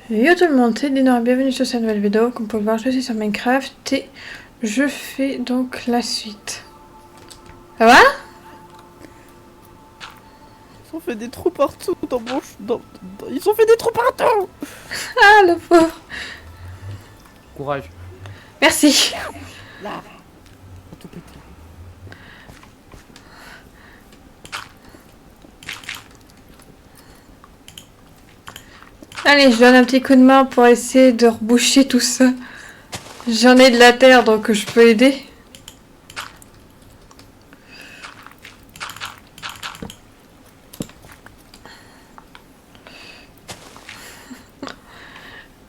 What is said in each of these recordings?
Yo tout le monde, c'est Dino, bienvenue sur cette nouvelle vidéo. Comme vous pouvez le voir, je suis sur Minecraft et je fais donc la suite. Ça va? Ils ont fait des trous partout dans mon... Ils ont fait des trous partout. Ah, le pauvre. Courage. Merci. Là. Tout pété. Allez, je donne un petit coup de main pour essayer de reboucher tout ça. J'en ai de la terre, donc je peux aider.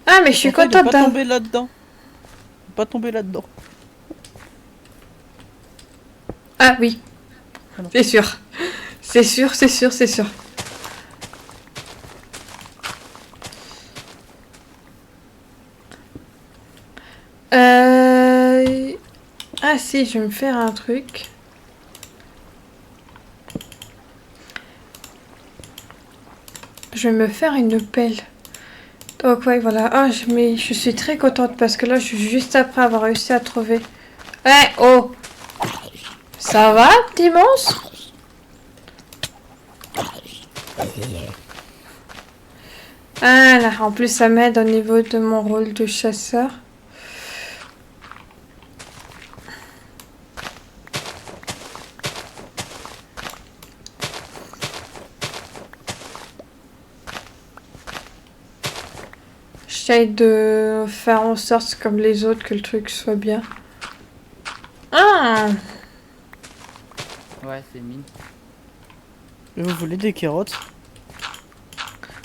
Ah, mais je suis contente de pas tomber là-dedans. Pas tomber là-dedans. Ah oui. Ah non. C'est sûr. C'est sûr, c'est sûr, c'est sûr. Ah si, je vais me faire un truc. Je vais me faire une pelle. Donc ouais, voilà. Ah, mais je suis très contente parce que là, je suis juste après avoir réussi à trouver. Eh, oh! Ça va, petit monstre? Ah là, en plus, ça m'aide au niveau de mon rôle de chasseur. J'essaye de faire en sorte comme les autres que le truc soit bien. Ah! Ouais, c'est mine. Et vous voulez des carottes?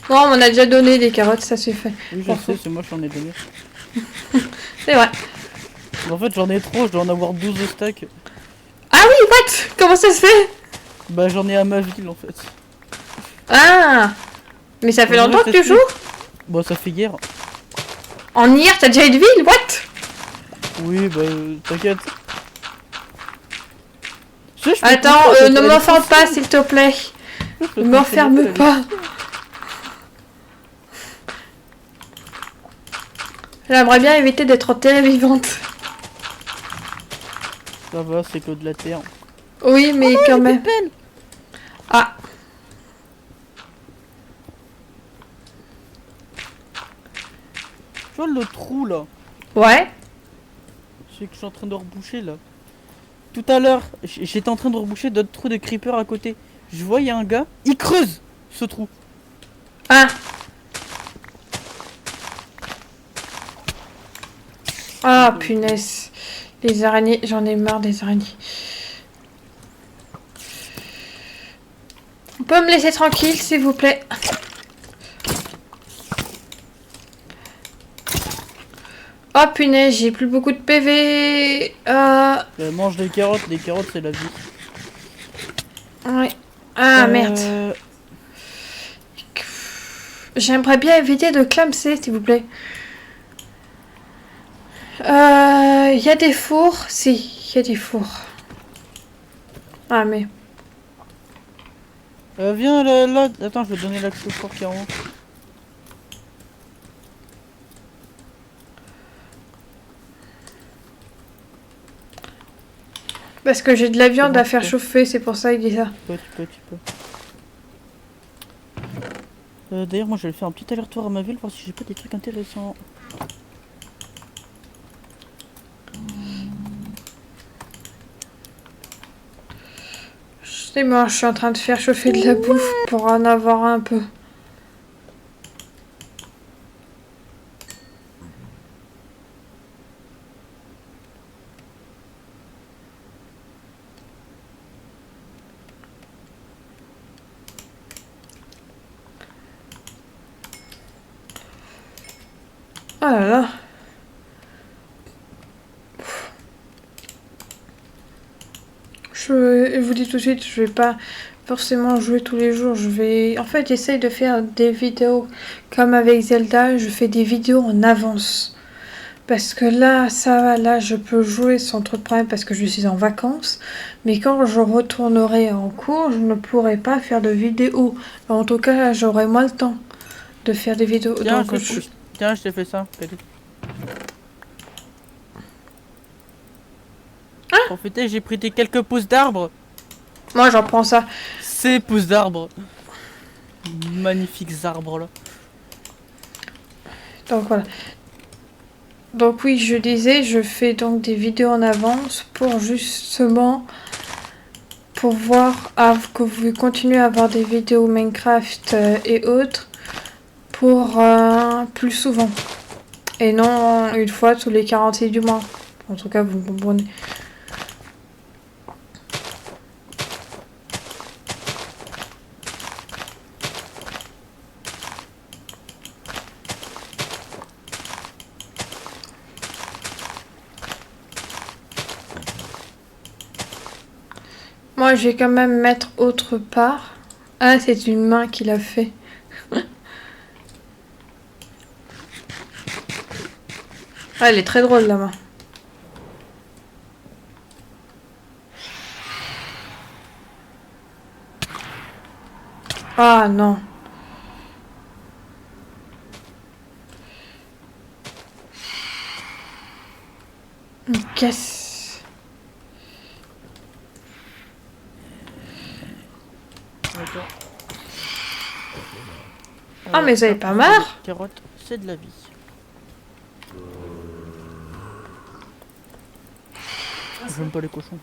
Non, on m'en a déjà donné des carottes, ça suffit. Oui, je sais, c'est moi qui en ai donné. C'est vrai. Mais en fait, j'en ai trop, je dois en avoir 12 stacks. Ah oui, what? Comment ça se fait? Bah, j'en ai à ma ville en fait. Ah! Mais ça fait Ouais, longtemps que tu c'est joues? Bon, ça fait hier. En hier, t'as déjà une ville? What? Oui, bah, t'inquiète. Attends, ne m'enferme pas, s'il te plaît. Ne m'enferme pas. J'aimerais bien éviter d'être en terre vivante. Ça va, c'est que de la terre. Oui, mais quand même. Ah. Tu vois le trou là? Ouais. Celui que je suis en train de reboucher là. Tout à l'heure, j'étais en train de reboucher d'autres trous de creeper à côté. Je vois, il y a un gars, il creuse ce trou. Ah. Ah, punaise. Les araignées, j'en ai marre des araignées. On peut me laisser tranquille, s'il vous plaît? Oh punaise, j'ai plus beaucoup de PV. Mange des carottes c'est la vie. Ouais. Ah merde. J'aimerais bien éviter de clamser, s'il vous plaît. Il y a des fours. Si, il y a des fours. Ah mais... Viens là. Attends, je vais te donner l'accès au fort qui est en haut. Parce que j'ai de la viande bon, à faire chauffer, c'est pour ça qu'il dit ça. Tu peux. D'ailleurs, moi je vais faire un petit aller-retour à ma ville, voir si j'ai pas des trucs intéressants. C'est bon, je suis en train de faire chauffer de la bouffe pour en avoir un peu. Oh là là. Je vous dis tout de suite, je vais pas forcément jouer tous les jours. Je vais... En fait, j'essaye de faire des vidéos comme avec Zelda. Je fais des vidéos en avance. Parce que là, ça va, là, je peux jouer sans trop de problème parce que je suis en vacances. Mais quand je retournerai en cours, je ne pourrai pas faire de vidéos. En tout cas, j'aurai moins le temps de faire des vidéos. Tiens, Donc, Tiens, je t'ai fait ça. Cadeau. Profitez, j'ai pris tes quelques pousses d'arbres. Moi, j'en prends ça. Ces pousses d'arbres. Magnifiques arbres là. Donc voilà. Donc oui, je disais, je fais donc des vidéos en avance pour justement pouvoir que vous continuez à avoir des vidéos Minecraft et autres pour plus souvent. Et non une fois tous les 46 du mois. En tout cas, vous me comprenez. Moi, je vais quand même mettre autre part. Ah, c'est une main qui l'a fait. Ah, elle est très drôle, la main. Ah, non. Une caisse. D'accord. Ah, mais vous avez pas marre? Carotte, c'est de la vie. J'aime pas les cochons.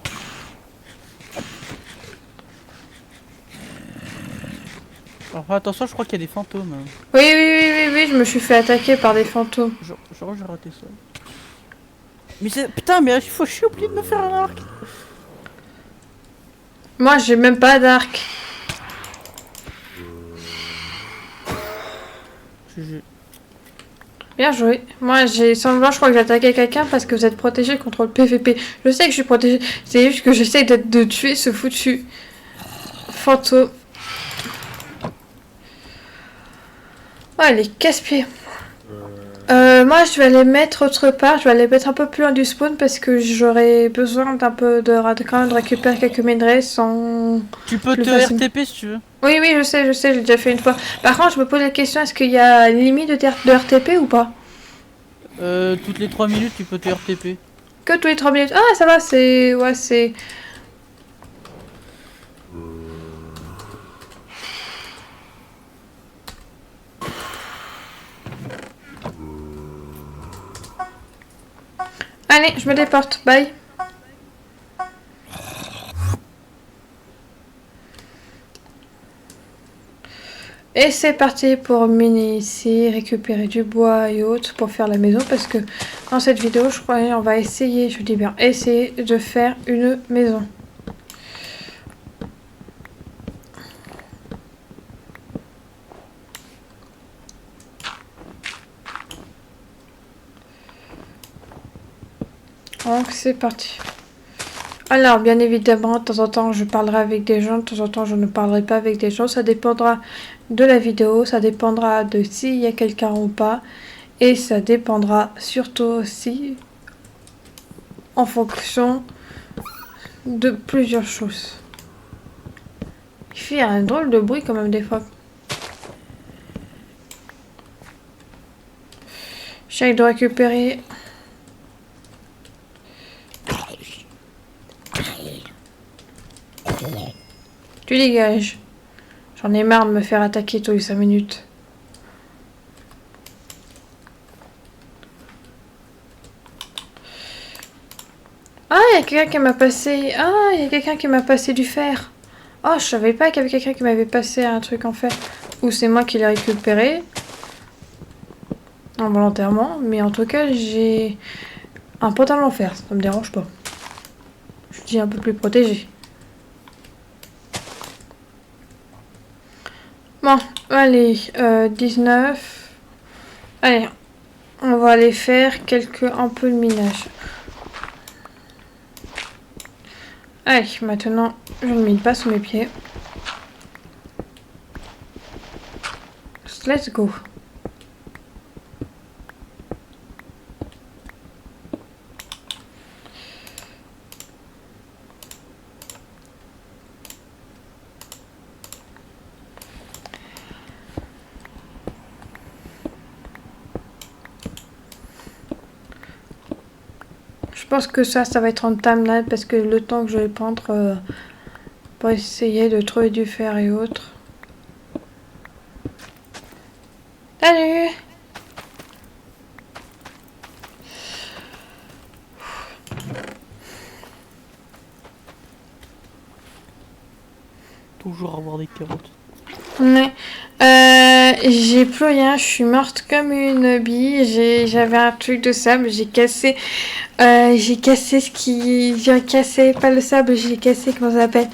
Alors attention, je crois qu'il y a des fantômes. Oui, oui, oui, oui, oui, je me suis fait attaquer par des fantômes. Genre j'ai raté ça. Mais c'est... Putain, mais je suis oublié de me faire un arc. Moi, j'ai même pas d'arc. GG. Bien joué. Moi, j'ai semblant, je crois que j'ai attaqué quelqu'un parce que vous êtes protégé contre le PVP. Je sais que je suis protégé. C'est juste que j'essaie de tuer ce foutu fantôme. Oh, les casse-pieds. Moi, je vais les mettre autre part. Je vais les mettre un peu plus loin du spawn parce que j'aurais besoin d'un peu quand même de récupérer quelques minerais sans... Tu peux plus te facilement. RTP si tu veux. Oui, oui, je sais, j'ai déjà fait une fois. Par contre, je me pose la question, est-ce qu'il y a une limite de RTP ou pas? Toutes les 3 minutes, tu peux te RTP. Que tous les 3 minutes. Ah, ça va, c'est... Ouais, c'est... Allez, je me déporte. Bye. Et c'est parti pour miner ici, récupérer du bois et autres pour faire la maison. Parce que dans cette vidéo, je crois on va essayer, je dis bien, essayer de faire une maison. Donc c'est parti. Alors bien évidemment, de temps en temps je parlerai avec des gens, de temps en temps je ne parlerai pas avec des gens. Ça dépendra de la vidéo, ça dépendra de s'il y a quelqu'un ou pas. Et ça dépendra surtout aussi en fonction de plusieurs choses. Il fait un drôle de bruit quand même des fois. J'essaie de récupérer... Tu dégages. J'en ai marre de me faire attaquer tous les 5 minutes. Ah, il y a quelqu'un qui m'a passé... Ah, il y a quelqu'un qui m'a passé du fer. Oh, je savais pas qu'il y avait quelqu'un qui m'avait passé un truc en fer. Ou c'est moi qui l'ai récupéré. Involontairement. Mais en tout cas, j'ai un pantalon en fer. Ça me dérange pas. Je suis un peu plus protégée. Bon, allez, 19. Allez, on va aller faire un peu de minage. Allez, maintenant, je ne mine pas sous mes pieds. Let's go. pense que ça va être en timeline parce que le temps que je vais prendre pour essayer de trouver du fer et autres. Salut! Toujours avoir des carottes. Ouais. J'ai plus rien, je suis morte comme une bille. J'avais un truc de sable, j'ai cassé ce qui. J'ai cassé, pas le sable, j'ai cassé, comment ça s'appelle?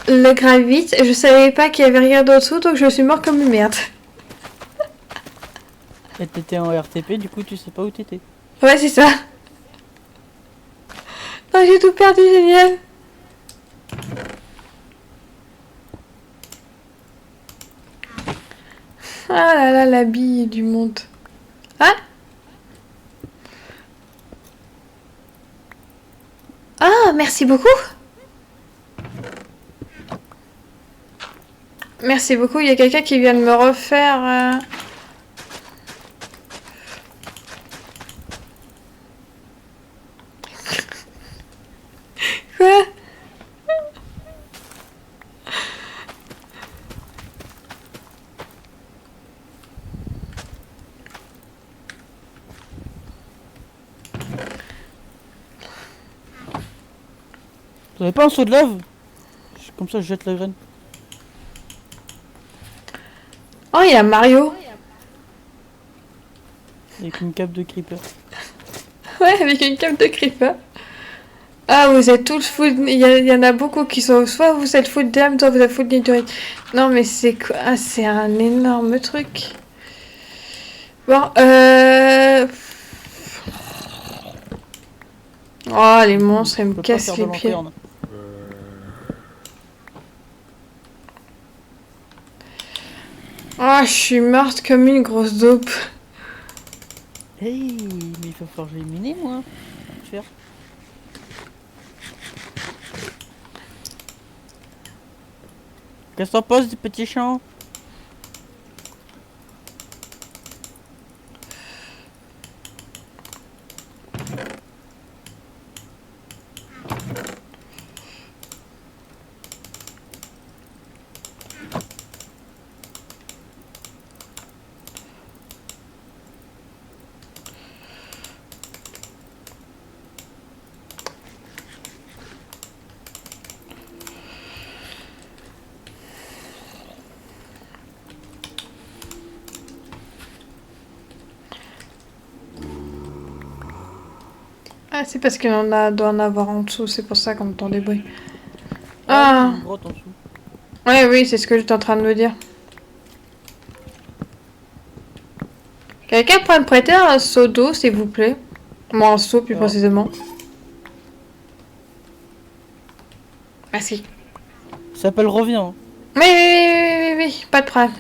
Le gravite. Je savais pas qu'il y avait rien dessous, donc je suis morte comme une merde. Et t'étais en RTP, du coup tu sais pas où t'étais. Ouais, c'est ça. Non, j'ai tout perdu, génial. Ah là là, la bille du monde. Ah? Ah, merci beaucoup. Merci beaucoup, il y a quelqu'un qui vient de me refaire... Quoi? Vous avez pas un seau de lave? Comme ça je jette la graine. Oh, il y a Mario. Avec une cape de creeper. Ouais, avec une cape de creeper. Ah, vous êtes tous full... Il y en a beaucoup qui sont... Soit vous êtes full d'âme, soit vous êtes full nidorite. Non, mais c'est quoi? Ah, c'est un énorme truc. Bon, Oh, les monstres, ils me cassent les pieds. Oh, je suis morte comme une grosse dope. Hey, mais il va falloir que j'aille miner moi. Faire. Qu'est-ce que t'en penses du petit champ? Ah, c'est parce qu'il doit en avoir en dessous, c'est pour ça qu'on entend des bruits. Ah, Une grotte en dessous. ouais, oui, c'est ce que j'étais en train de me dire. Quelqu'un pourrait me prêter un seau d'eau, s'il vous plaît? Moi, un seau, plus Ah. précisément. Merci. Ça s'appelle revient. Oui, oui, oui, oui, oui, oui, pas de problème.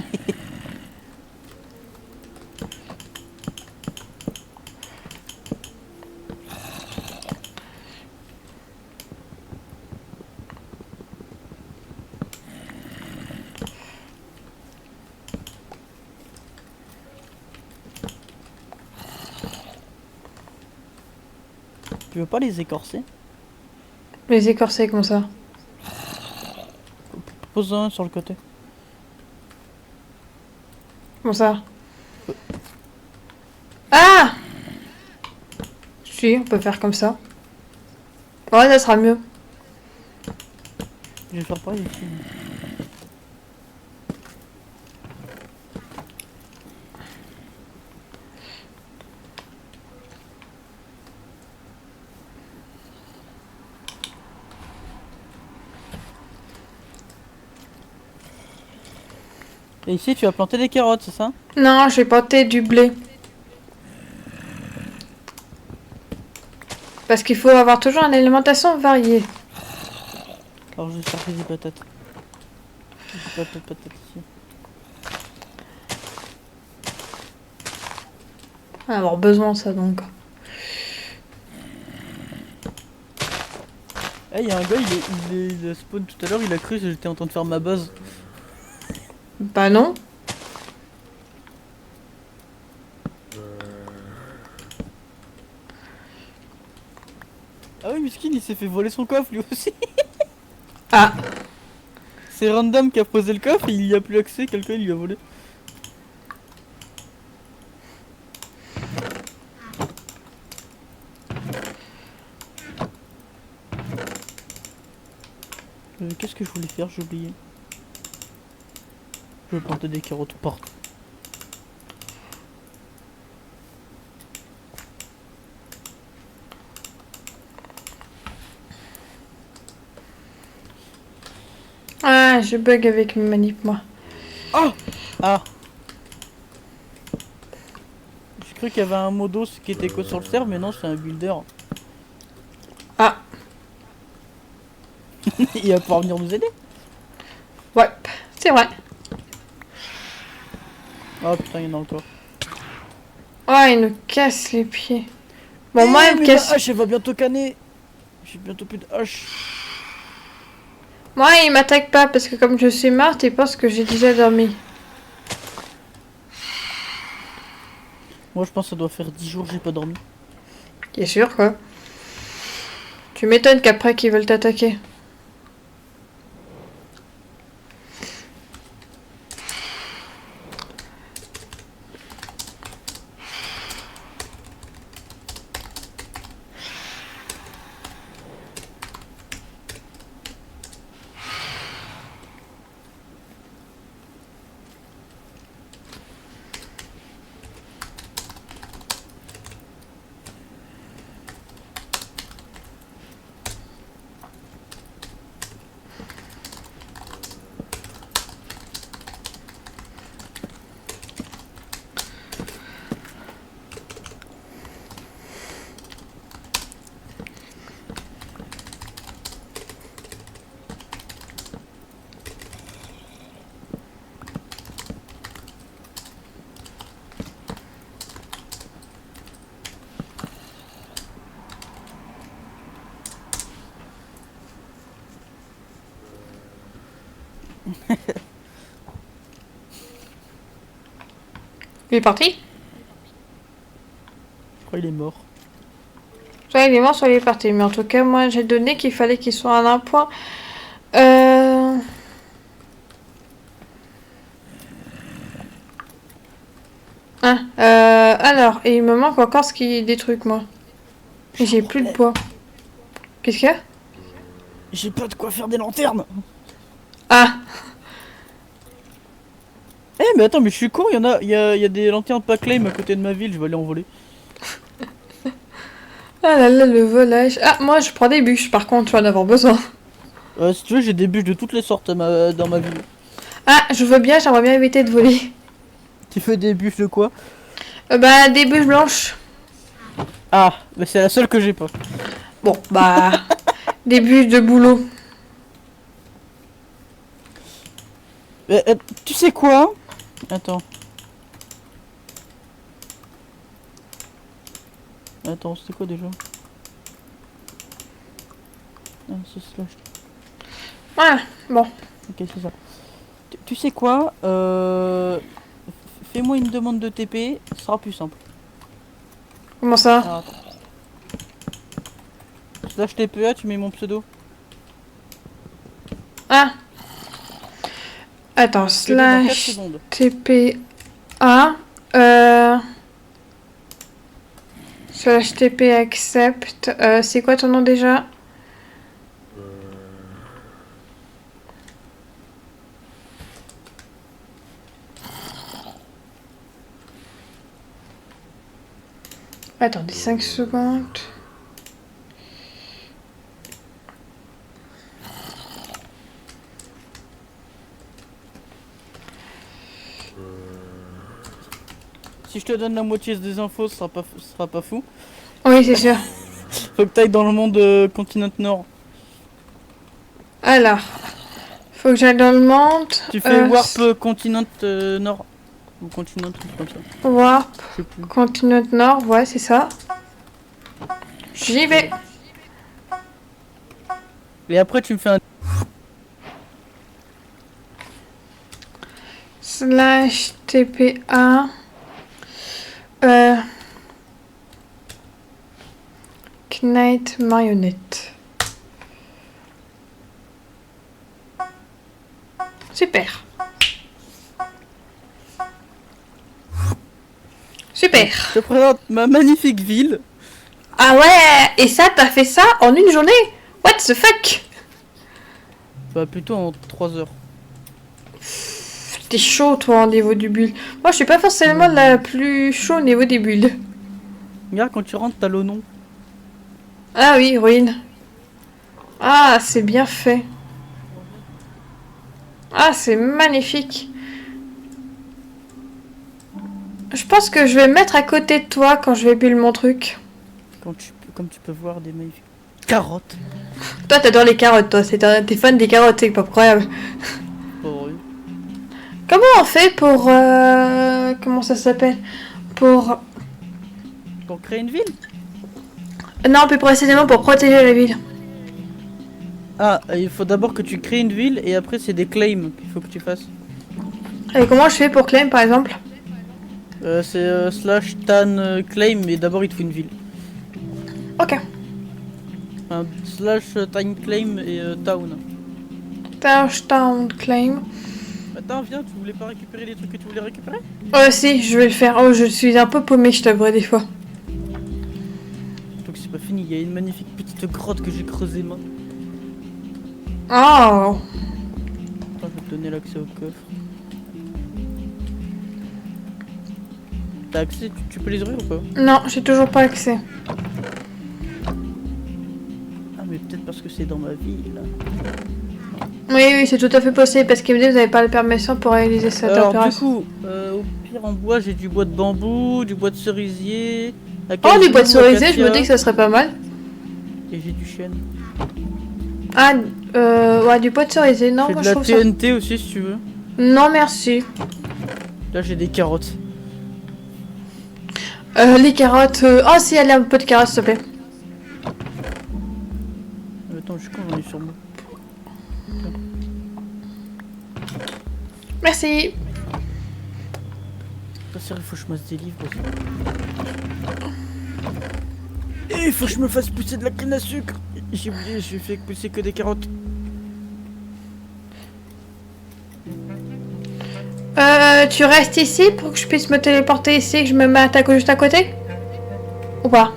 Tu veux pas les écorcer? Les écorcer comme ça. Pose un sur le côté. Comme ça. Ah! Si, on peut faire comme ça. Ouais, ça sera mieux. Je vais faire pareil ici. Et ici tu vas planter des carottes, c'est ça? Non, je vais planter du blé. Parce qu'il faut avoir toujours une alimentation variée. Alors je vais chercher des patates. Des patates ici. On va avoir besoin de ça donc. Eh, y a un gars, il a spawn tout à l'heure, il a cru que j'étais en train de faire ma base. Bah non. Ah oui, Miskin, il s'est fait voler son coffre lui aussi. Ah, C'est random qui a posé le coffre, il y a plus accès, quelqu'un lui a volé. Qu'est-ce que je voulais faire? J'ai oublié. Je vais planter des carottes partout. ah, je bug avec mes manips, moi. Ah! Ah! J'ai cru qu'il y avait un modos qui était que sur le serve, mais non, c'est un builder. Ah, Il va pouvoir venir nous aider. ouais, c'est vrai. Oh putain, il y en a encore. Oh, il nous casse les pieds. Bon, moi, il me mais casse... ma hache, elle va bientôt canner. J'ai bientôt plus de hache. Moi, il m'attaque pas parce que comme je suis morte, il pense que j'ai déjà dormi. Moi, je pense que ça doit faire 10 jours que j'ai pas dormi. Bien sûr, quoi. Tu m'étonnes qu'après qu'ils veulent t'attaquer. Il est parti? Je crois qu'il est mort. Soit il est mort, soit il est parti. Mais en tout cas, moi, j'ai donné qu'il fallait qu'il soit à un point. Euh... Alors, et il me manque encore ce qui des trucs, moi. Et j'ai plus de bois. Qu'est-ce qu'il y a? J'ai pas de quoi faire des lanternes. Ah! Eh mais attends, mais je suis con, il y a des lanternes pas claim à côté de ma ville, je vais aller en voler. Ah là là, le volage. Ah, moi, je prends des bûches, par contre, tu vas en avoir besoin. Si tu veux, j'ai des bûches de toutes les sortes dans ma ville. Ah, je veux bien, j'aimerais bien éviter de voler. Tu fais des bûches de quoi? Bah, des bûches blanches. Ah, mais c'est la seule que j'ai pas. Bon, bah... des bûches de boulot. Tu sais quoi? Attends. Attends, c'était quoi déjà? Ah, c'est slash. Voilà, bon. Ok, c'est ça. Tu sais quoi? Fais-moi une demande de TP, ce sera plus simple. Comment ça? Alors, attends. Slash TPA, tu mets mon pseudo. Ah. Attends, Je te le donne dans 4 slash secondes. TPA. Slash TP accept. C'est quoi ton nom déjà? Attendez 5 secondes. Si je te donne la moitié des infos, ce sera pas fou. Oui, c'est sûr. Faut que t'ailles dans le monde continent nord. Alors, faut que j'aille dans le monde. Tu fais warp continent nord. Ou continent, un truc comme ça. Warp, Je sais plus. continent nord, ouais, c'est ça. J'y vais. Et après, tu me fais un. Slash TPA. Knight marionnette. Super. Super. Je te présente ma magnifique ville. Ah ouais, et ça, t'as fait ça en une journée? What the fuck? Bah plutôt en 3 heures. T'es chaud toi au niveau du build. Moi je suis pas forcément la plus chaud au niveau des builds. Regarde, quand tu rentres, t'as le nom. Ah oui, ruine. Ah, c'est bien fait. Ah, c'est magnifique. Je pense que je vais me mettre à côté de toi quand je vais build mon truc. Comme tu peux voir, des magnifiques carottes. Toi, t'adores les carottes, toi. T'es fan des carottes, c'est pas incroyable. Oh, oui. Comment on fait pour... comment ça s'appelle? Pour... Pour créer une ville? Non, plus précisément pour protéger la ville. Ah, il faut d'abord que tu crées une ville et après c'est des claims qu'il faut que tu fasses. Et comment je fais pour claim, par exemple? C'est slash tan claim, mais d'abord il te faut une ville. Ok. Enfin, slash time claim et town. Touchdown claim. Attends, viens, tu voulais pas récupérer les trucs que tu voulais récupérer? Si, je vais le faire. Oh, je suis un peu paumée, je t'avouerai des fois. Donc c'est pas fini, il y a une magnifique petite grotte que j'ai creusée moi. Oh. Attends, je vais te donner l'accès au coffre. T'as accès, tu peux les ouvrir ou pas? Non, j'ai toujours pas accès. Ah mais peut-être parce que c'est dans ma ville. Oui, c'est tout à fait possible parce que vous n'avez pas la permission pour réaliser cette Alors opération. du coup, au pire en bois j'ai du bois de bambou, du bois de cerisier. Oh, du bois de cerisier, je me dis que ça serait pas mal. Et j'ai du chêne. Ah, ouais, du bois de cerisier, non, J'ai moi de je la trouve ça. TNT aussi si tu veux. Non, merci. Là j'ai des carottes. Les carottes. Oh, si, allez, un peu de carottes, s'il te plaît. Attends, je suis con, j'en ai sur moi. Merci. Pas sérieux, il faut que je masse des livres aussi. Et il faut que je me fasse pousser de la canne à sucre. J'ai oublié, je fais pousser que des carottes. Tu restes ici pour que je puisse me téléporter ici et que je me mette juste à côté? Ou pas?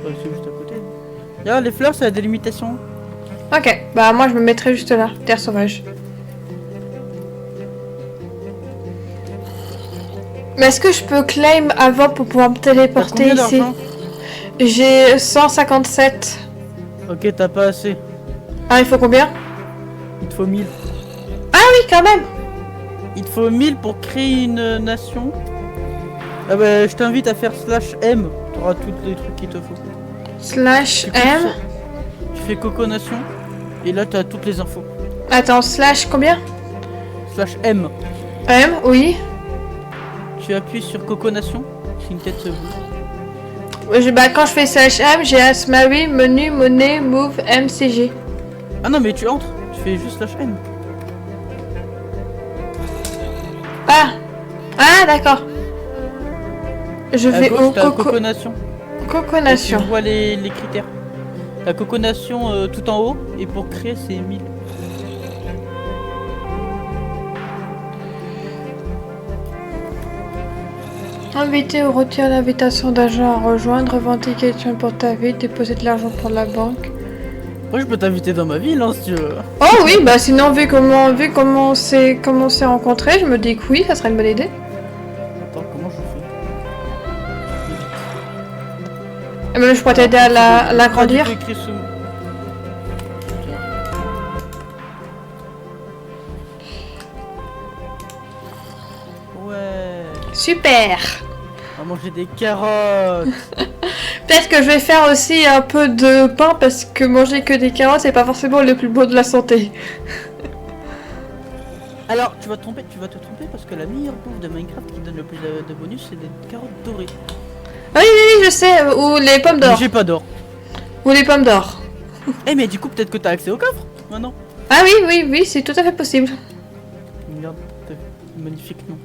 Ouais, c'est juste à côté. Regarde, les fleurs, c'est la délimitation. Ok, bah moi je me mettrai juste là, terre sauvage. Mais est-ce que je peux claim avant pour pouvoir me T'as téléporter combien ici? d'argent? J'ai 157. Ok, t'as pas assez. Ah, il faut combien? Il te faut 1000. Ah oui, quand même. Il te faut 1000 pour créer une nation. Ah bah, je t'invite à faire slash M. T'auras tous les trucs qu'il te faut. Slash Tu M. cliques Tu fais Coco Nation. Et là, t'as toutes les infos. Attends, slash combien? Slash M. M, oui. Tu appuies sur Coco Nation. C'est une tête bleue. Bah, quand je fais slash M, j'ai Asmawi, menu, monnaie, move, MCG. Ah non, mais tu entres. Tu fais juste slash M. Ah. Ah, d'accord. Je À vais gauche, au t'as Coco Nation. Coco Et Nation. tu vois les critères. La Coco Nation tout en haut. Et pour créer, c'est 1000. Inviter ou retirer l'invitation d'agent à rejoindre, revendication pour ta vie, déposer de l'argent pour la banque. Moi, je peux t'inviter dans ma ville, hein, si tu veux. Oh oui, bah sinon, vu comment on s'est rencontrés, je me dis que oui, ça serait une bonne idée. Attends, comment je fais? Et même je pourrais t'aider à l'agrandir. Écrit sous- Ouais. Super. On va manger des carottes. Peut-être que je vais faire aussi un peu de pain parce que manger que des carottes, c'est pas forcément le plus beau de la santé. Alors, tu vas te tromper parce que la meilleure bouffe de Minecraft qui donne le plus de bonus, c'est des carottes dorées. Ah oui, oui, oui, je sais, ou les pommes Mais d'or. j'ai pas d'or. Ou les pommes d'or. Eh, mais du coup, peut-être que t'as accès au coffre maintenant. Ah oui, oui, oui, c'est tout à fait possible. Regarde, t'as magnifique nom.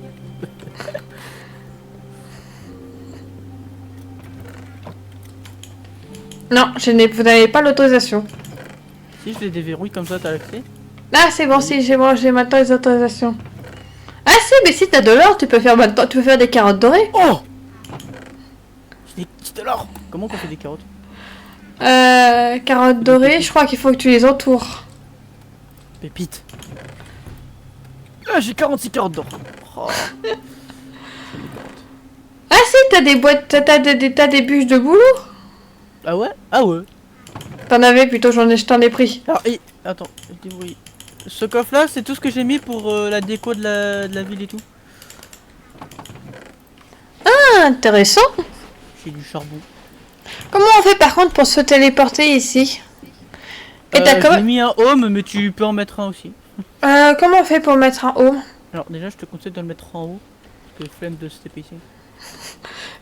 Non, vous n'avez pas l'autorisation. Si je les déverrouille comme ça, t'as la clé. Ah, c'est bon, si, j'ai maintenant les autorisations. Ah si, mais si t'as de l'or, tu peux faire maintenant, tu peux faire des carottes dorées. Oh! J'ai de l'or! Comment qu'on fait des carottes? Carottes dorées, je crois qu'il faut que tu les entoures. Pépite. Ah, j'ai 46 carottes d'or. Oh. Ah si, t'as des boîtes, t'as des bûches de boulot. Ah ouais? Ah ouais. T'en avais plutôt, je t'en ai pris. Alors, et... Attends, je débrouille. Ce coffre là, c'est tout ce que j'ai mis pour la déco de la ville et tout. Ah, intéressant. J'ai du charbon. Comment on fait par contre pour se téléporter ici? Et t'as quand J'ai même... mis un home, mais tu peux en mettre un aussi. Comment on fait pour mettre un home? Alors déjà, je te conseille de le mettre en haut. Parce que flemme de se taper ici.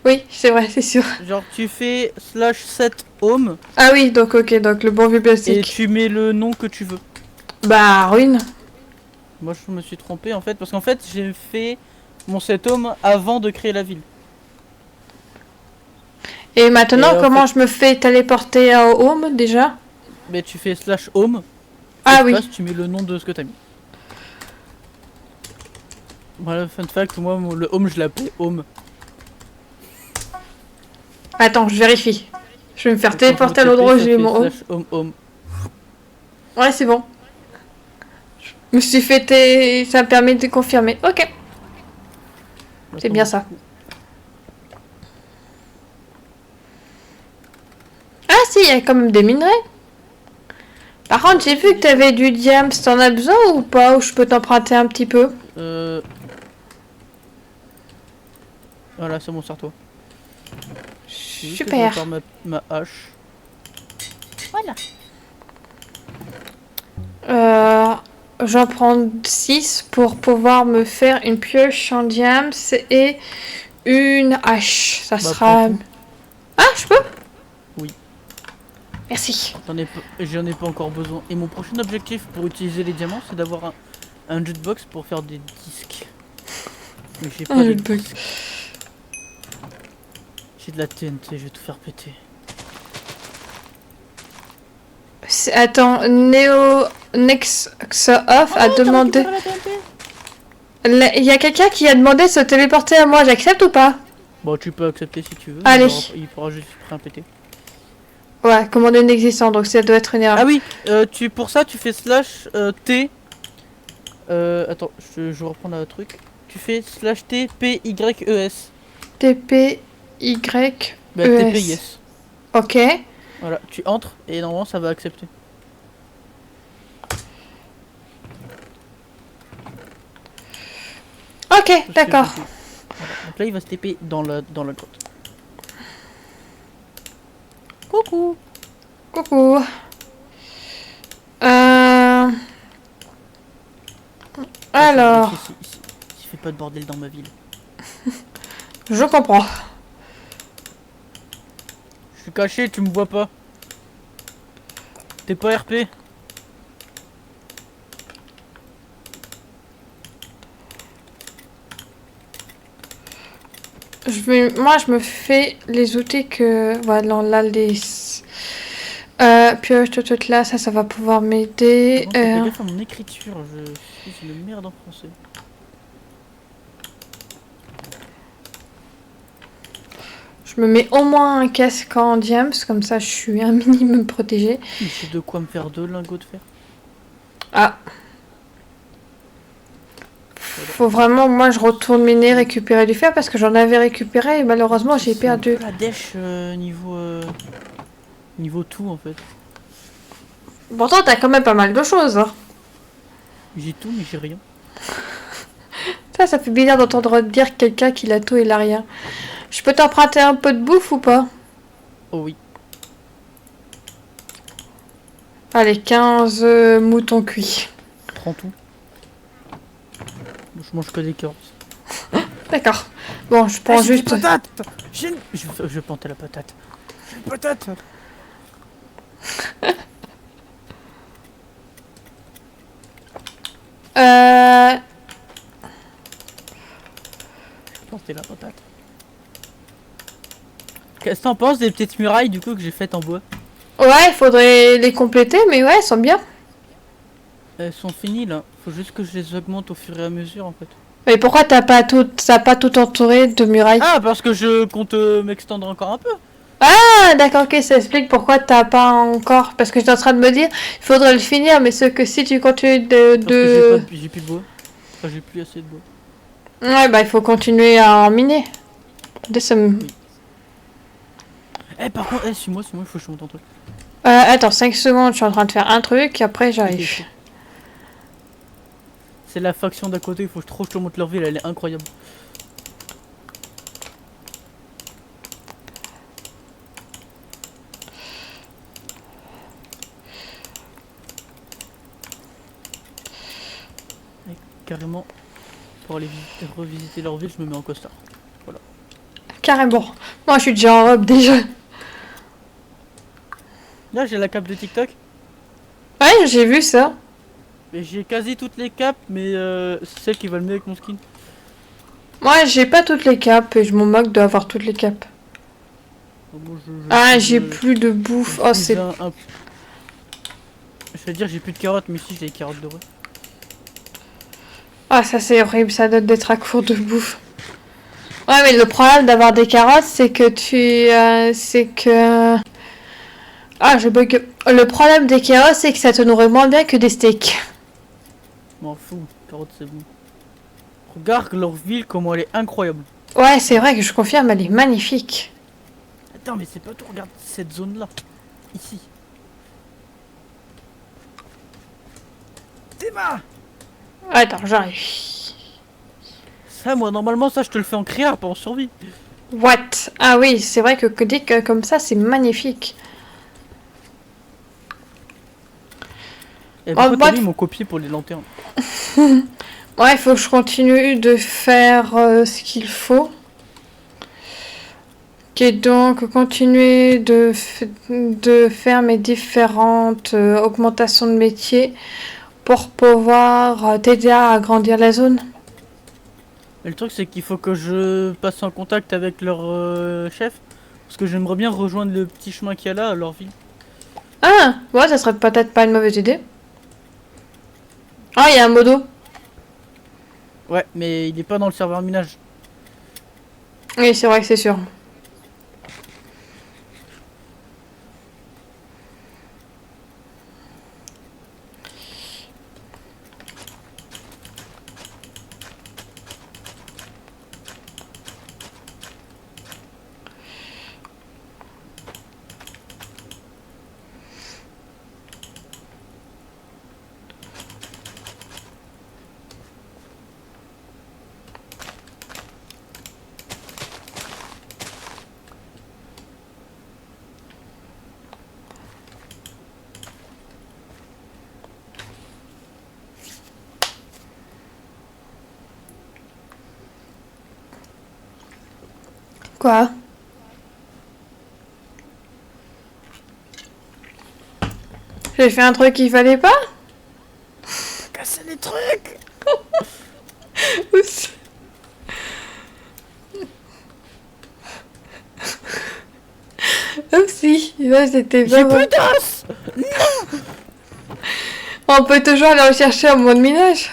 Oui, c'est vrai, c'est sûr. Genre, tu fais /7 home. Ah oui, donc ok, donc le bon vieux Et classique. tu mets le nom que tu veux. Bah, ruine. Moi, je me suis trompé en fait. Parce qu'en fait, j'ai fait mon set home avant de créer la ville. Et maintenant, Et en comment je me fais téléporter au home déjà? Mais tu fais /home. Ah oui. Tu mets le nom de ce que t'as mis. Voilà, fun fact, moi, le home, je l'appelais home. Attends, je vérifie. Je vais me faire Et quand téléporter à je me l'endroit où TP, j'ai ça mon home. fait /home. Ouais, c'est bon. Je me suis fait ça me permet de confirmer. Ok, c'est bien ça. Ah si, il y a quand même des minerais. Par contre, j'ai vu que t'avais du diams. T'en as besoin ou pas? Ou je peux t'emprunter un petit peu? Voilà, c'est bon, sers-toi. Super. Je vais ma hache. Voilà. J'en prends 6 pour pouvoir me faire une pioche en diams et une hache. Ça sera... Ah, je peux? Oui. Merci. J'en ai pas encore besoin. Et mon prochain objectif pour utiliser les diamants, c'est d'avoir un jukebox pour faire des disques. Mais j'ai pas de disques. J'ai de la TNT, je vais tout faire péter. Attends, Next Off a demandé... Il y a quelqu'un qui a demandé de se téléporter à moi, j'accepte ou pas? Bon, tu peux accepter si tu veux. Allez. Il pourra juste rien péter. Ouais, commander inexistant, donc ça doit être une erreur. Ah oui, pour ça, tu fais /T. Attends, je reprends le truc. Tu fais /T P Y E S. TP Y Bah, E TP S. yes. Ok. Voilà, tu entres et normalement ça va accepter. Ok, d'accord. Voilà. Donc là il va se TP dans la grotte. Coucou. Coucou. Alors, Il fait pas de bordel dans ma ville. je comprends. Je suis caché, tu me vois pas. T'es pas RP. Moi, je me fais les outils que... Voilà, là, les... pioche, tout là, ça va pouvoir m'aider. Fais gaffe à mon écriture, je suis une merde en français. Je me mets au moins un casque en diams, comme ça je suis un minimum protégée. J'ai de quoi me faire 2 lingots de fer. Ah. Faut vraiment, moi je retourne miner, récupérer du fer parce que j'en avais récupéré et malheureusement j'ai perdu. La dèche niveau tout en fait. Pourtant t'as quand même pas mal de choses. Hein. J'ai tout mais j'ai rien. Ça fait bizarre d'entendre dire quelqu'un qu'il a tout et il a rien. Je peux t'emprunter un peu de bouffe ou pas? Oh oui. Allez, 15 moutons cuits. Prends tout. Je mange que des carottes. D'accord. Bon, je prends juste... Une patate. Je plantais la patate. J'ai une patate. Je plantais la patate. Qu'est-ce que t'en penses des petites murailles du coup que j'ai faites en bois? Ouais, il faudrait les compléter, mais ouais, elles sont bien. Elles sont finies là. Faut juste que je les augmente au fur et à mesure en fait. Mais pourquoi t'as pas tout entouré de murailles? Ah, parce que je compte m'extendre encore un peu. Ah, d'accord, ok, ça explique pourquoi t'as pas encore. Parce que j'étais en train de me dire, il faudrait le finir, mais ce que si tu continues Parce que j'ai plus de bois. Enfin, j'ai plus assez de bois. Ouais, bah il faut continuer à en miner. Oui. Eh, par contre, suis-moi, il faut que je te montre un truc. Attends, 5 secondes, je suis en train de faire un truc, après j'arrive. Ok. C'est la faction d'à côté, il faut trop que je te montre leur ville, elle est incroyable. Et carrément, pour aller revisiter leur ville, je me mets en costard. Voilà. Carrément. Moi je suis déjà en robe déjà. Là, j'ai la cape de TikTok. Ouais, j'ai vu ça. Et j'ai quasi toutes les capes, mais c'est celle qui va le mieux avec mon skin. Moi j'ai pas toutes les capes et je m'en moque d'avoir toutes les capes. Donc, moi, Ah, j'ai plus de bouffe. Oh, c'est. Je vais dire, j'ai plus de carottes, mais si, j'ai des carottes dorées. Ah, ça c'est horrible, ça donne d'être à court de bouffe. Ouais, mais le problème d'avoir des carottes, c'est que c'est que. Ah, je bug. Le problème des carottes, c'est que ça te nourrit moins bien que des steaks. M'en fous, carottes c'est bon. Regarde leur ville, comment elle est incroyable. Ouais, c'est vrai que je confirme, elle est magnifique. Attends, mais c'est pas tout, regarde cette zone là. Ici. Théma. Attends, j'arrive. Ça, moi, normalement, ça, je te le fais en créa, pas en survie. What? Ah oui, c'est vrai que dit que comme ça, c'est magnifique. Et Oh, pourquoi t'as mis mon copier pour les lanternes? Ouais, il faut que je continue de faire ce qu'il faut. Et donc, continuer de faire mes différentes augmentations de métier pour pouvoir t'aider à agrandir la zone. Mais le truc, c'est qu'il faut que je passe en contact avec leur chef. Parce que j'aimerais bien rejoindre le petit chemin qu'il y a là, à leur ville. Ah, ouais, ça serait peut-être pas une mauvaise idée. Ah, il y a un modo. Ouais, mais il est pas dans le serveur minage. Oui, c'est vrai que c'est sûr. Quoi? J'ai fait un truc qu'il fallait pas? Casser les trucs. Oups. Oupsie, là c'était J'ai vraiment... plus d'os. On peut toujours aller rechercher en mode minage.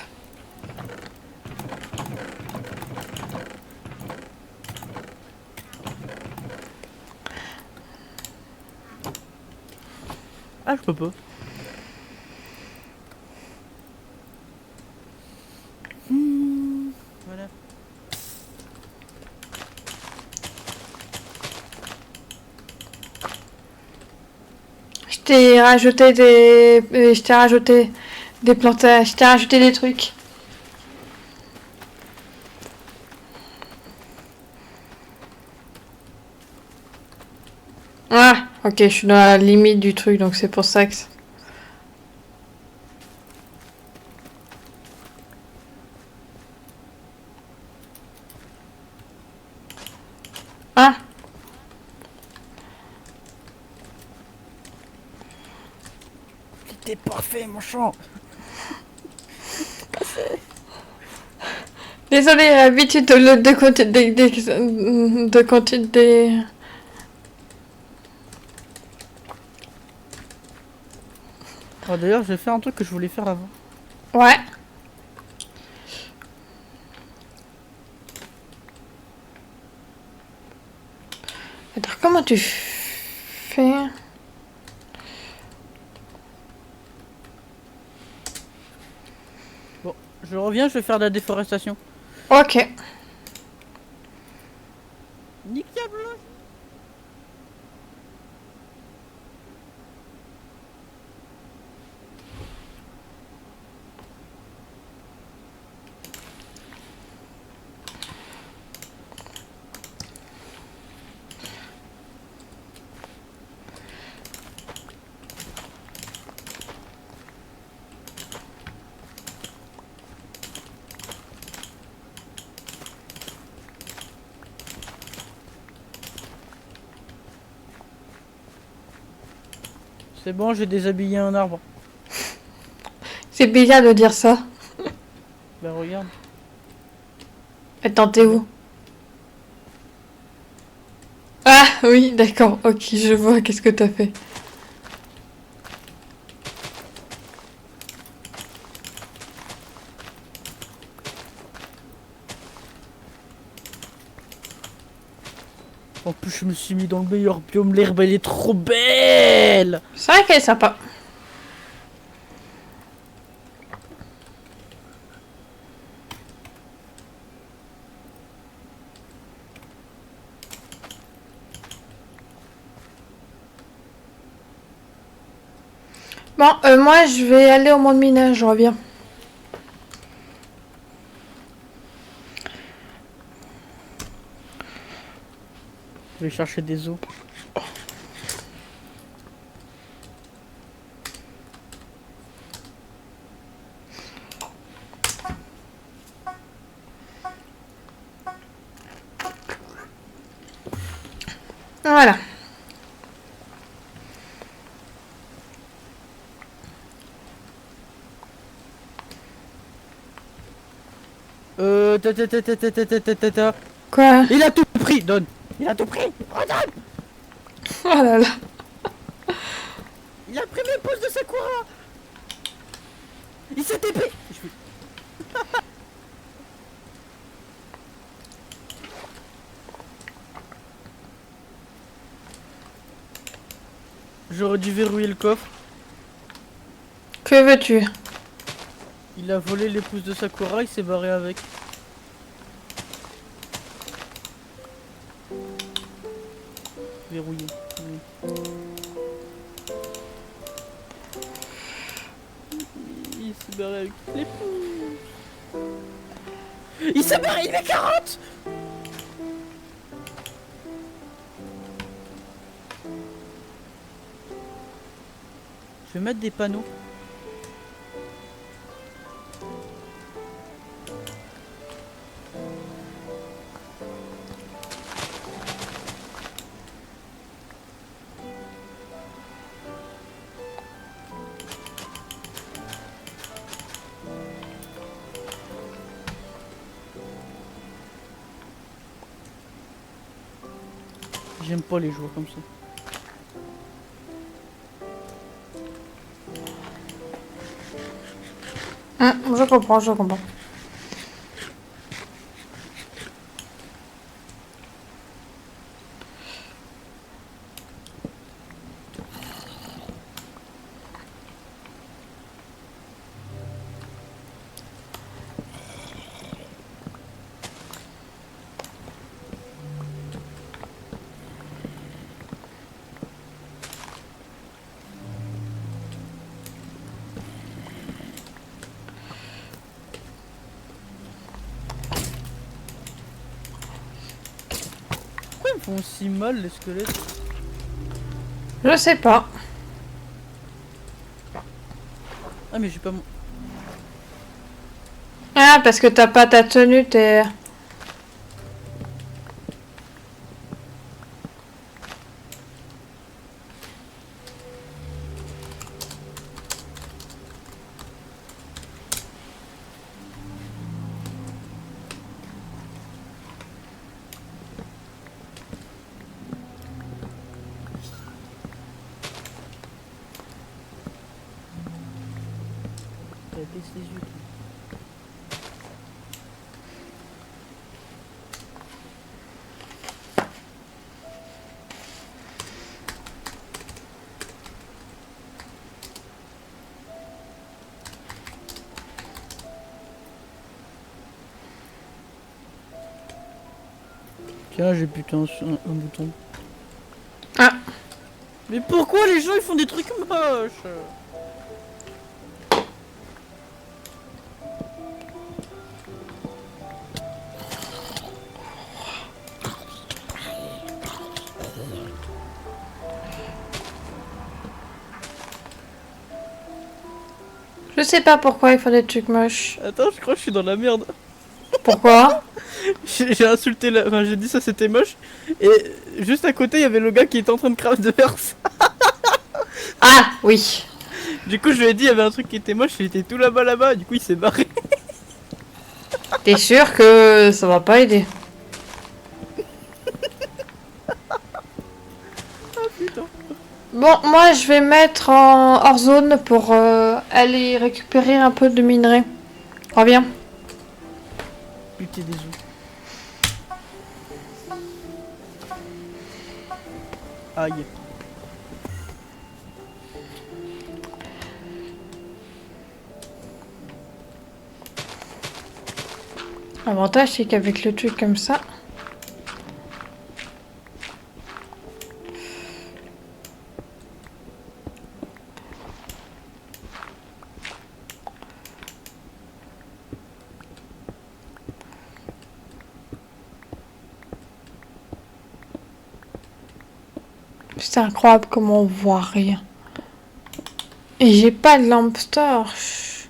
Ah, je peux pas. Voilà. Je t'ai rajouté des plantages, je t'ai rajouté des trucs. Ah, ok, je suis dans la limite du truc, donc c'est pour ça que... Ah, C'était parfait, mon champ. désolé, l'habitude de compter de compter des... Ah, d'ailleurs, j'ai fait un truc que je voulais faire avant. Ouais. Attends, comment tu fais? Bon, je reviens, je vais faire de la déforestation. Ok. Nick Diable. C'est bon, j'ai déshabillé un arbre. C'est bizarre de dire ça. Bah regarde. Attends, t'es où? Ah oui, d'accord. Ok, je vois. Qu'est-ce que t'as fait? En plus, je me suis mis dans le meilleur biome. L'herbe, elle est trop belle. C'est vrai qu'elle est sympa. Bon, moi, je vais aller au monde minage. Je reviens. Je vais chercher des os. Voilà. Ta. Quoi? Il a tout pris, donne. Il a tout pris. Redonne. Oh là là. Il a pris mes pouces de Sakura. Il s'est épée. J'aurais dû verrouiller le coffre. Que veux-tu? Il a volé les pouces de Sakura, il s'est barré avec. Verrouillé. Oui. Il s'est barré avec les pouces. Il s'est barré, il met 40. Je vais mettre des panneaux. J'aime pas les joueurs comme ça. Je comprends, je comprends. Pourquoi ils me font si mal les squelettes? Je sais pas. Ah mais j'ai pas mon... Ah, parce que t'as pas ta tenue, t'es... Baisse les yeux. Tiens, j'ai putain un bouton. Ah. Mais pourquoi les gens ils font des trucs moches? Je sais pas pourquoi ils font des trucs moches. Attends, je crois que je suis dans la merde. Pourquoi? J'ai insulté la... Enfin, j'ai dit ça c'était moche. Et juste à côté, il y avait le gars qui était en train de craft de verse. Ah, oui. Du coup, je lui ai dit, il y avait un truc qui était moche, il était tout là-bas. Du coup, il s'est barré. T'es sûr que ça va pas aider? Putain. Bon, moi je vais mettre en hors zone pour aller récupérer un peu de minerai. Reviens. Buter des œufs. Aïe. L'avantage c'est qu'avec le truc comme ça... C'est incroyable comment on voit rien. Et j'ai pas de lampe torche.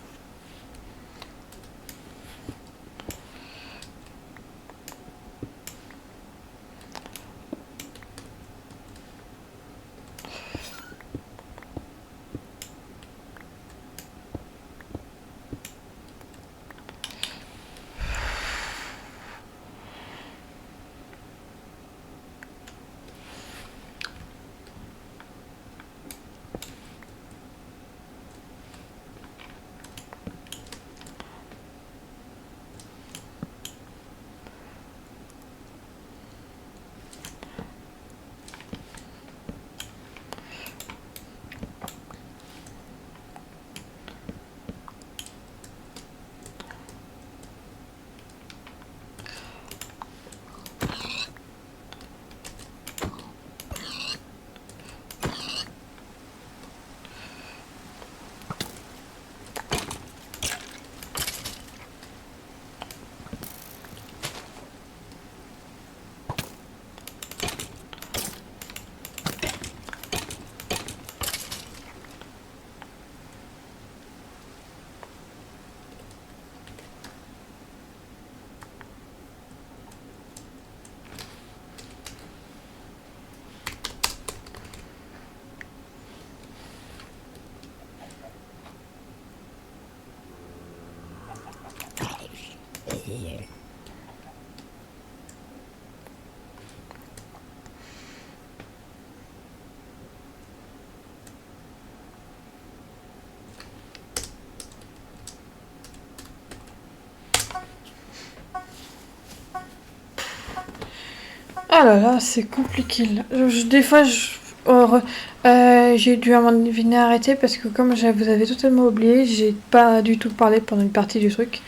Ah là là, c'est compliqué là. Des fois, j'ai dû à un moment donné arrêter parce que comme vous avez totalement oublié, j'ai pas du tout parlé pendant une partie du truc.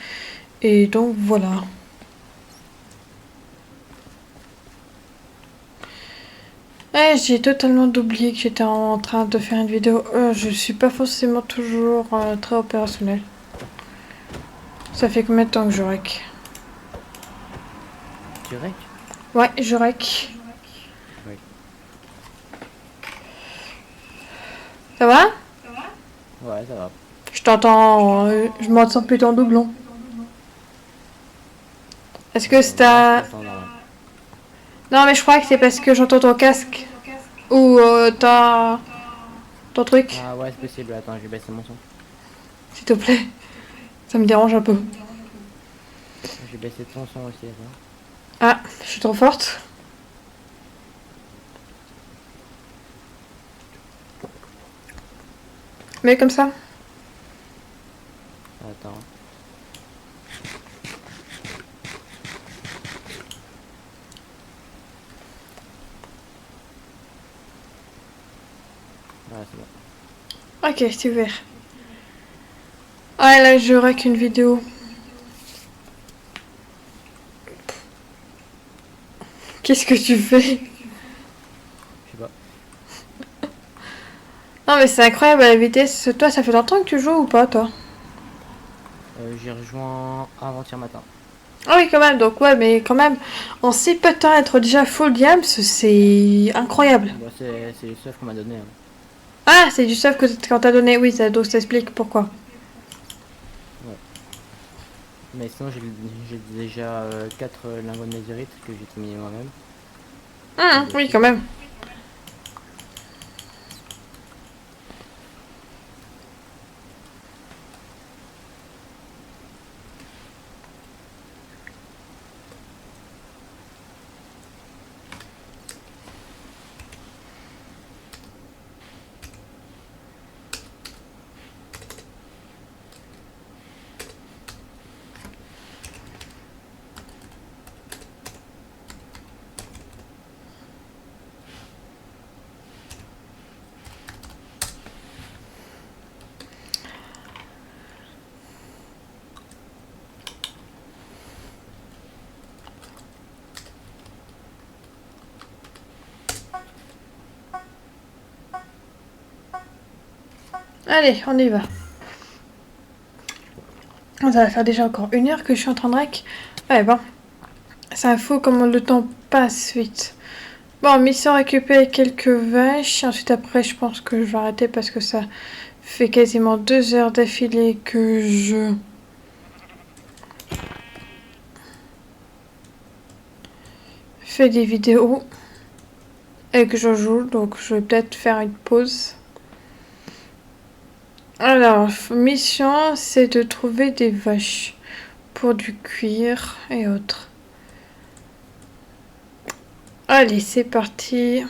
Et donc voilà. J'ai totalement oublié que j'étais en train de faire une vidéo. Je suis pas forcément toujours très opérationnelle. Ça fait combien de temps que je rec? Tu rec? Ouais, je rec. Oui. Ça va? Ouais, ça va. Je t'entends, je m'entends plutôt en doublon. Est-ce que c'est ta... Non, mais je crois que c'est parce que j'entends ton casque. Ou ton truc. Ah ouais, c'est possible. Attends, je vais baisser mon son. S'il te plaît. Ça me dérange un peu. Je vais baisser ton son aussi. Attends. Ah, je suis trop forte. Mais comme ça. Attends. Attends. Voilà, c'est bon. Ok, super. Ah là, j'aurai qu'une vidéo. Qu'est-ce que tu fais? Je sais pas. Non mais c'est incroyable à la vitesse. Toi, ça fait longtemps que tu joues ou pas, toi? J'ai rejoint avant-hier matin. Ah oui, quand même. Donc ouais, mais quand même, en si peu de temps être déjà full diams, c'est incroyable. Bah, c'est le stuff qu'on m'a donné, hein. Ah, c'est du stuff que quand t'as donné. Oui, ça, donc ça explique pourquoi. Ouais. Mais sinon, j'ai déjà 4 lingots de netherite que j'ai terminé moi-même. Oui, quand même. Allez, on y va. Ça va faire déjà encore 1 heure que je suis en train de rec. Ouais, bon. C'est fou comment le temps passe vite. Bon, mission récupérer quelques vaches. Ensuite, après, je pense que je vais arrêter parce que ça fait quasiment 2 heures d'affilée que je fais des vidéos et que je joue. Donc, je vais peut-être faire une pause. Alors, mission, c'est de trouver des vaches pour du cuir et autres. Allez, c'est parti.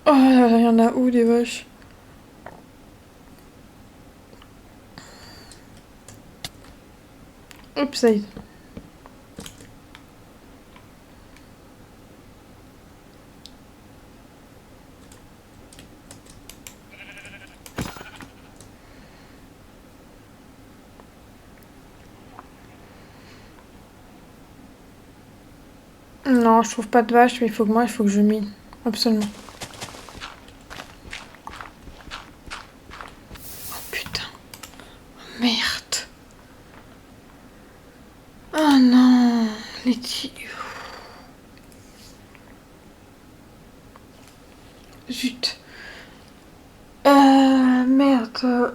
Oh là là, il y en a où des vaches? Oups, ça y est. Non, je trouve pas de vache, mais il faut que je mine. Absolument. Oh putain. Merde. Oh non. Les Zut. Merde.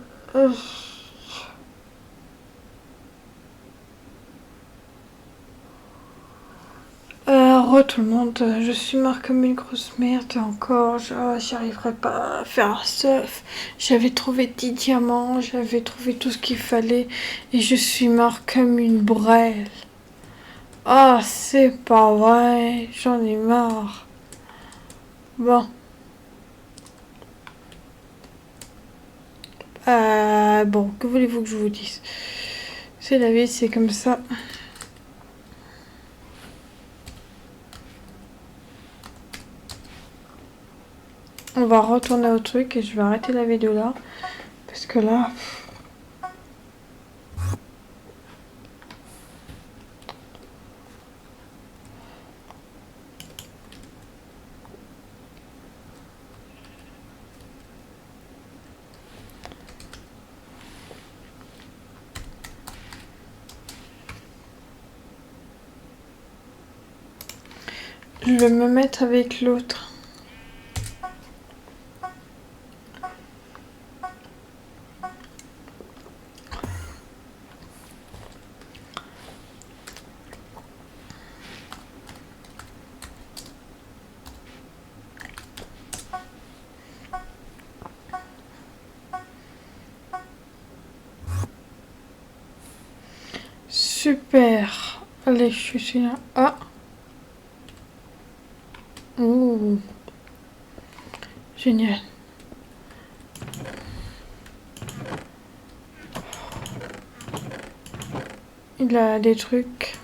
Tout le monde, je suis mort comme une grosse merde encore, j'y arriverai pas à faire un stuff. J'avais trouvé 10 diamants, j'avais trouvé tout ce qu'il fallait et je suis mort comme une brêle. Oh, c'est pas vrai, j'en ai marre. Bon. Bon, que voulez-vous que je vous dise? C'est la vie, c'est comme ça. On va retourner au truc et je vais arrêter la vidéo là. Parce que là... Je vais me mettre avec l'autre. Super. Allez, je suis là. Ah. Ouh. Génial. Il a des trucs.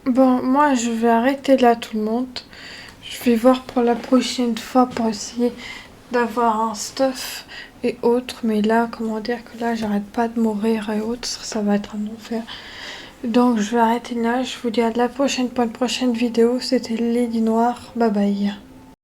Bon, moi je vais arrêter là tout le monde. Je vais voir pour la prochaine fois pour essayer d'avoir un stuff et autres. Mais là, comment dire que là, j'arrête pas de mourir et autres. Ça va être un enfer. Donc je vais arrêter là. Je vous dis à la prochaine pour une prochaine vidéo. C'était Lady Noire. Bye bye.